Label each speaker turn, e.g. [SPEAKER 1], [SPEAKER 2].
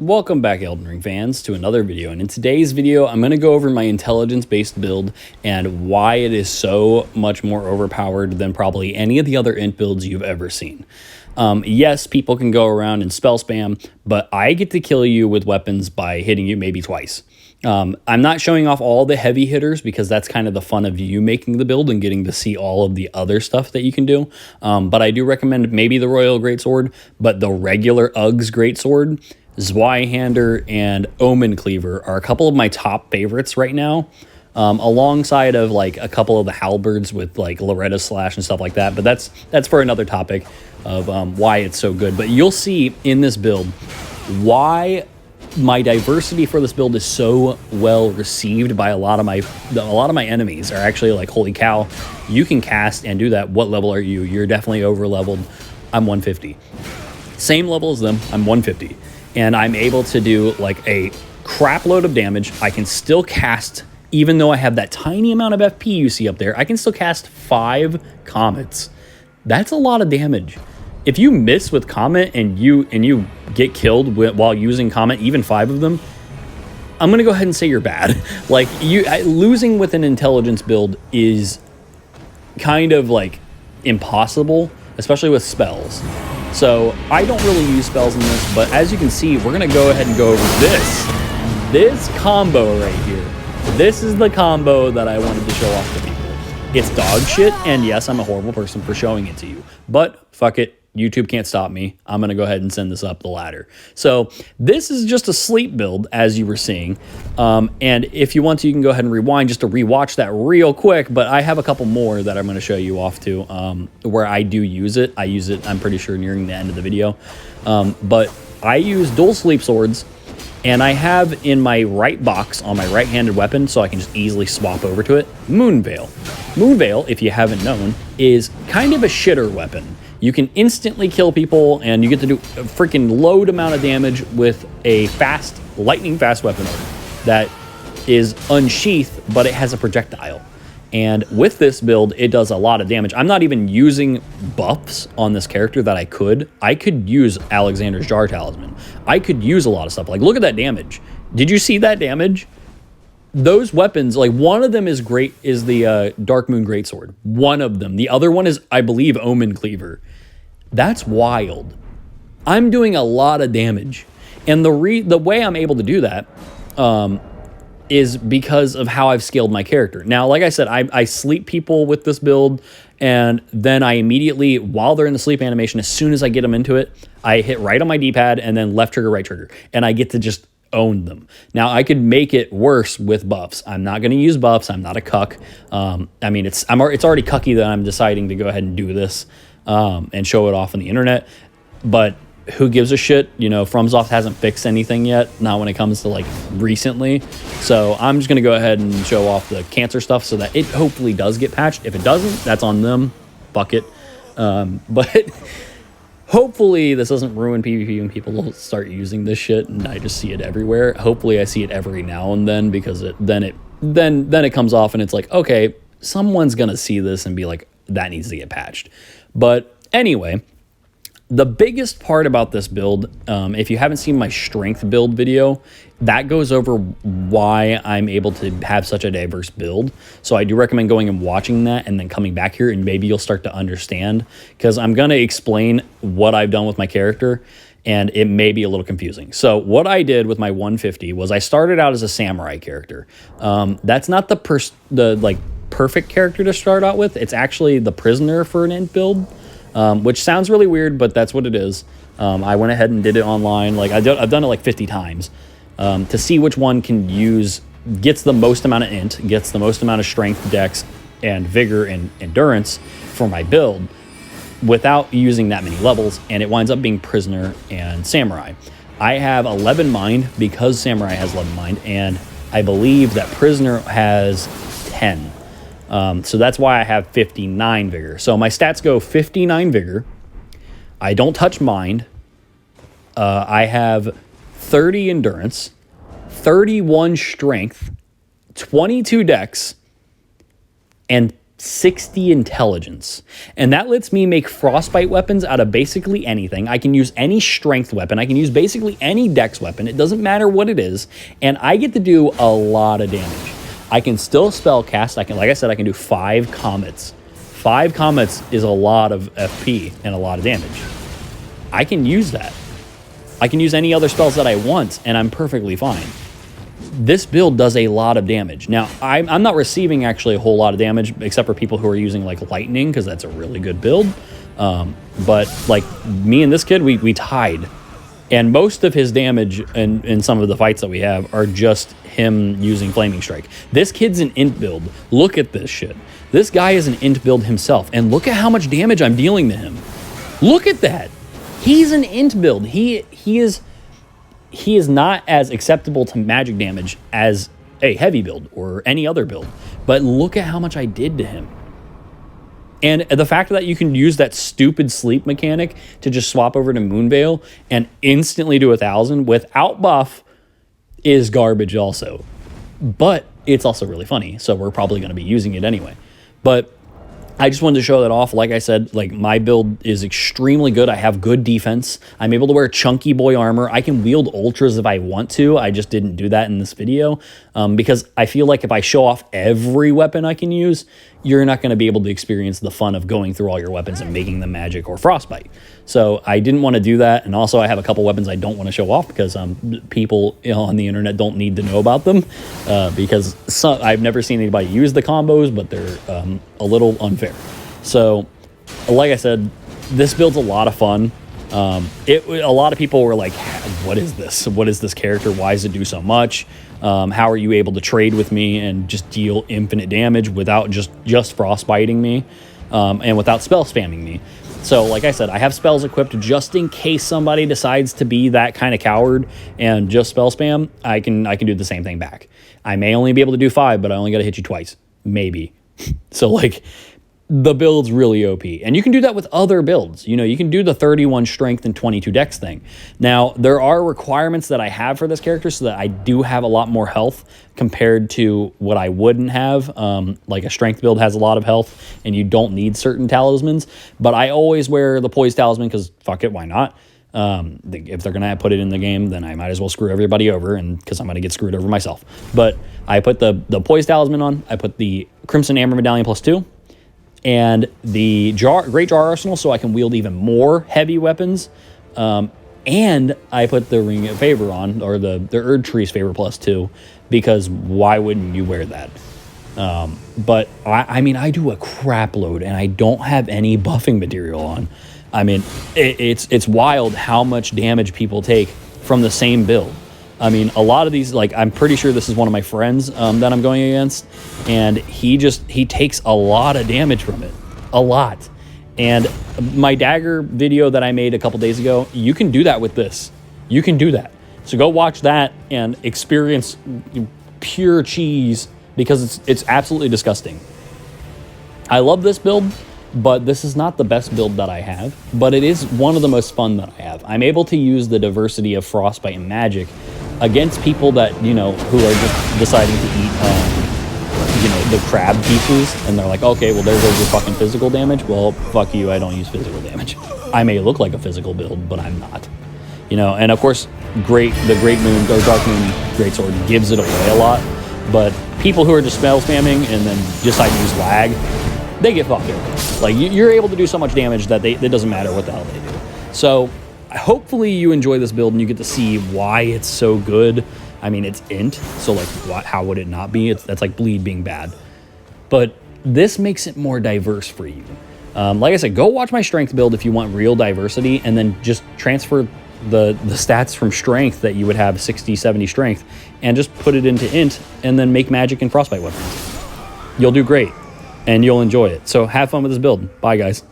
[SPEAKER 1] Welcome back, Elden Ring fans, to another video, and in today's video I'm going to go over my intelligence-based build and why it is so much more overpowered than probably any of the other int builds you've ever seen. Yes, people can go around and spell spam, but I get to kill you with weapons by hitting you maybe twice. I'm not showing off all the heavy hitters because that's kind of the fun of you making the build and getting to see all of the other stuff that you can do. But I do recommend maybe the Royal Greatsword, but the regular Uggs Greatsword, Zweihander, and Omen Cleaver are a couple of my top favorites right now, alongside of like a couple of the halberds with like Loretta Slash and stuff like that. But that's for another topic of why it's so good. But you'll see in this build why my diversity for this build is so well received by a lot of my enemies. Are actually like, holy cow, you can cast and do that. What level are you? You're definitely over leveled. I'm 150. Same level as them. I'm 150. And I'm able to do like a crap load of damage. I can still cast, even though I have that tiny amount of FP you see up there, I can still cast 5 comets. That's a lot of damage. If you miss with Comet and you get killed while using Comet, even 5 of them, I'm gonna go ahead and say you're bad. Like, losing with an intelligence build is kind of like impossible, especially with spells. So I don't really use spells in this, but as you can see, we're gonna go ahead and go over this combo right here. This is the combo that I wanted to show off to people. It's dog shit, and yes, I'm a horrible person for showing it to you, but fuck it. YouTube can't stop me. I'm going to go ahead and send this up the ladder. So this is just a sleep build, as you were seeing. And if you want to, you can go ahead and rewind just to rewatch that real quick. But I have a couple more that I'm going to show you off to where I do use it. I use it, I'm pretty sure, nearing the end of the video. But I use dual sleep swords. And I have in my right box on my right-handed weapon, so I can just easily swap over to it, Moonveil. Moonveil, if you haven't known, is kind of a shitter weapon. You can instantly kill people, and you get to do a freaking load amount of damage with a fast, lightning-fast weapon that is unsheathed, but it has a projectile. And with this build, it does a lot of damage. I'm not even using buffs on this character that I could. I could use Alexander's Jar Talisman. I could use a lot of stuff. Like, look at that damage. Did you see that damage? Those weapons, like, one of them is great, is the Dark Moon Greatsword. One of them. The other one is, I believe, Omen Cleaver. That's wild. I'm doing a lot of damage. And the way I'm able to do that is because of how I've scaled my character. Now, like I said, I sleep people with this build, and then I immediately, while they're in the sleep animation, as soon as I get them into it, I hit right on my D-pad and then left trigger, right trigger. And I get to just own them. Now, I could make it worse with buffs. I'm not going to use buffs. I'm not a cuck. I mean, it's already cucky that I'm deciding to go ahead and do this and show it off on the internet. But who gives a shit? You know, FromSoft hasn't fixed anything yet, not when it comes to like recently. So I'm just going to go ahead and show off the cancer stuff so that it hopefully does get patched. If it doesn't, that's on them. Fuck it. But hopefully this doesn't ruin PvP when people will start using this shit and I just see it everywhere. Hopefully I see it every now and then, because then it comes off and it's like, okay, someone's gonna see this and be like, that needs to get patched. But anyway, the biggest part about this build, if you haven't seen my strength build video, that goes over why I'm able to have such a diverse build. So I do recommend going and watching that and then coming back here, and maybe you'll start to understand, because I'm going to explain what I've done with my character, and it may be a little confusing. So what I did with my 150 was I started out as a samurai character. That's not the perfect character to start out with. It's actually the prisoner for an int build. Which sounds really weird, but that's what it is. I went ahead and did it online. Like I've done it like 50 times to see which one gets the most amount of int, gets the most amount of strength, dex, and vigor and endurance for my build without using that many levels, and it winds up being prisoner and samurai. I have 11 mind because samurai has 11 mind, and I believe that prisoner has 10. So that's why I have 59 vigor. So my stats go 59 vigor. I don't touch mind. I have 30 endurance, 31 strength, 22 dex, and 60 intelligence. And that lets me make frostbite weapons out of basically anything. I can use any strength weapon. I can use basically any dex weapon. It doesn't matter what it is. And I get to do a lot of damage. I can still spell cast. Like I said, I can do 5 comets. 5 comets is a lot of FP and a lot of damage. I can use that. I can use any other spells that I want, and I'm perfectly fine. This build does a lot of damage. Now, I'm not receiving actually a whole lot of damage, except for people who are using like lightning, because that's a really good build. But like me and this kid, we tied. And most of his damage in some of the fights that we have are just him using Flaming Strike. This kid's an int build. Look at this shit. This guy is an int build himself. And look at how much damage I'm dealing to him. Look at that. He's an int build. He is not as acceptable to magic damage as a heavy build or any other build. But look at how much I did to him. And the fact that you can use that stupid sleep mechanic to just swap over to Moonveil and instantly do 1,000 without buff is garbage also. But it's also really funny, so we're probably going to be using it anyway. But I just wanted to show that off. Like I said, like my build is extremely good. I have good defense. I'm able to wear chunky boy armor. I can wield ultras if I want to. I just didn't do that in this video because I feel like if I show off every weapon I can use, you're not going to be able to experience the fun of going through all your weapons and making them magic or frostbite. So I didn't want to do that. And also I have a couple weapons I don't want to show off because people on the internet don't need to know about them because I've never seen anybody use the combos, but they're a little unfair. So like I said, this build's a lot of fun. A lot of people were like, what is this? What is this character? Why does it do so much? How are you able to trade with me and just deal infinite damage without just frostbiting me and without spell spamming me? So like I said, I have spells equipped just in case somebody decides to be that kind of coward and just spell spam. I can do the same thing back. I may only be able to do 5, but I only got to hit you twice, maybe. So like the build's really OP. And you can do that with other builds. You know, you can do the 31 strength and 22 dex thing. Now, there are requirements that I have for this character so that I do have a lot more health compared to what I wouldn't have. Like a strength build has a lot of health and you don't need certain talismans. But I always wear the poise talisman because fuck it, why not? If they're going to put it in the game, then I might as well screw everybody over and because I'm going to get screwed over myself. But I put the poise talisman on. I put the Crimson Amber Medallion +2. And the Great Jar Arsenal, so I can wield even more heavy weapons. And I put the Ring of Favor on, or the Erd Tree's Favor +2, because why wouldn't you wear that? But I mean, I do a crap load, and I don't have any buffing material on. I mean, it's wild how much damage people take from the same build. I mean, a lot of these, like, I'm pretty sure this is one of my friends that I'm going against, and he takes a lot of damage from it. A lot. And my dagger video that I made a couple days ago, you can do that with this. You can do that. So go watch that and experience pure cheese because it's absolutely disgusting. I love this build, but this is not the best build that I have, but it is one of the most fun that I have. I'm able to use the diversity of frostbite and magic against people that, you know, who are just deciding to eat, you know, the crab pieces, and they're like, okay, well, there goes your fucking physical damage. Well, fuck you, I don't use physical damage. I may look like a physical build, but I'm not. You know, and of course, the Great Moon, or Dark Moon Greatsword gives it away a lot, but people who are just spell spamming and then decide to use lag, they get fucked over. Like, you're able to do so much damage that it doesn't matter what the hell they do. So hopefully you enjoy this build and you get to see why it's so good. I mean, it's int, so like, how would it not be? That's like bleed being bad. But this makes it more diverse for you. Like I said, go watch my strength build if you want real diversity, and then just transfer the stats from strength that you would have 60, 70 strength, and just put it into int, and then make magic and frostbite weapons. You'll do great, and you'll enjoy it. So have fun with this build. Bye, guys.